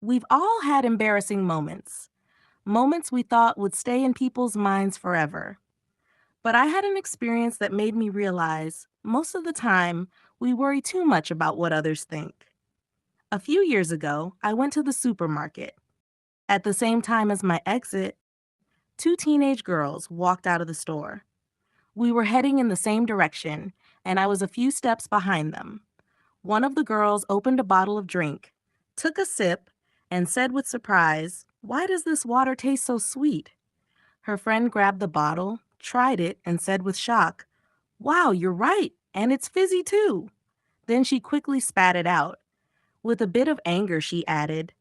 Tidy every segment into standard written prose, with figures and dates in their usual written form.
We've all had embarrassing moments, moments we thought would stay in people's minds forever. But I had an experience that made me realize most of the time we worry too much about what others think. A few years ago, I went to the supermarket. At the same time as my exit, two teenage girls walked out of the store. We were heading in the same direction, and I was a few steps behind them. One of the girls opened a bottle of drink, took a sip, and said with surprise, "Why does this water taste so sweet?" Her friend grabbed the bottle, tried it, and said with shock, "Wow, you're right, and it's fizzy too." Then she quickly spat it out. With a bit of anger, she added,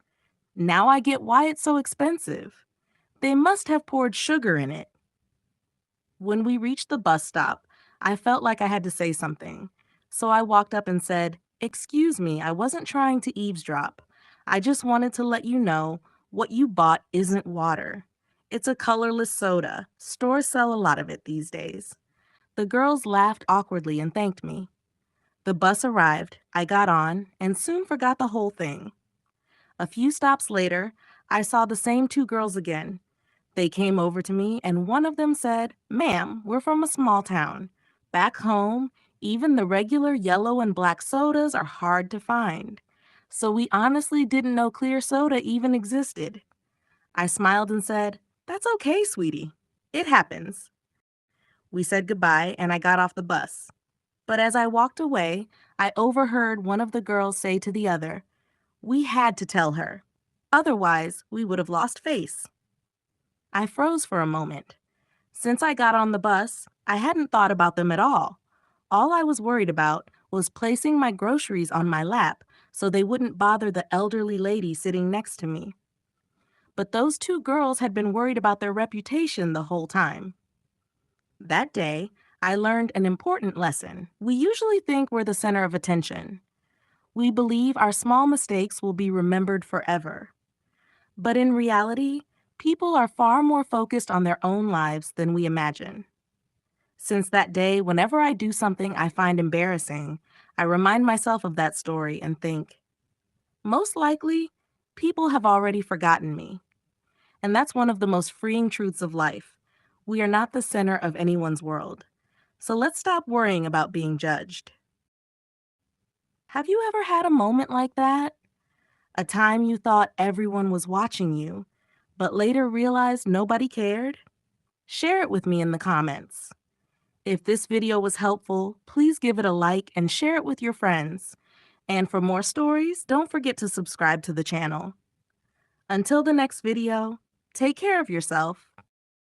"Now I get why it's so expensive. They must have poured sugar in it." When we reached the bus stop, I felt like I had to say something. So I walked up and said, "Excuse me, I wasn't trying to eavesdrop. I just wanted to let you know what you bought isn't water. It's a colorless soda. Stores sell a lot of it these days." The girls laughed awkwardly and thanked me. The bus arrived, I got on, and soon forgot the whole thing. A few stops later, I saw the same two girls again. They came over to me, and one of them said, "Ma'am, we're from a small town. Back home, even the regular yellow and black sodas are hard to find. So we honestly didn't know clear soda even existed." I smiled and said, "That's okay, sweetie. It happens." We said goodbye, and I got off the bus. But as I walked away, I overheard one of the girls say to the other, "We had to tell her. Otherwise, we would have lost face." I froze for a moment. Since I got on the bus, I hadn't thought about them at all. All I was worried about was placing my groceries on my lap so they wouldn't bother the elderly lady sitting next to me. But those two girls had been worried about their reputation the whole time. That day, I learned an important lesson. We usually think we're the center of attention. We believe our small mistakes will be remembered forever. But in reality, people are far more focused on their own lives than we imagine. Since that day, whenever I do something I find embarrassing, I remind myself of that story and think, most likely, people have already forgotten me. And that's one of the most freeing truths of life. We are not the center of anyone's world. So let's stop worrying about being judged. Have you ever had a moment like that? A time you thought everyone was watching you, but later realized nobody cared? Share it with me in the comments. If this video was helpful, please give it a like and share it with your friends. And for more stories, don't forget to subscribe to the channel. Until the next video, take care of yourself.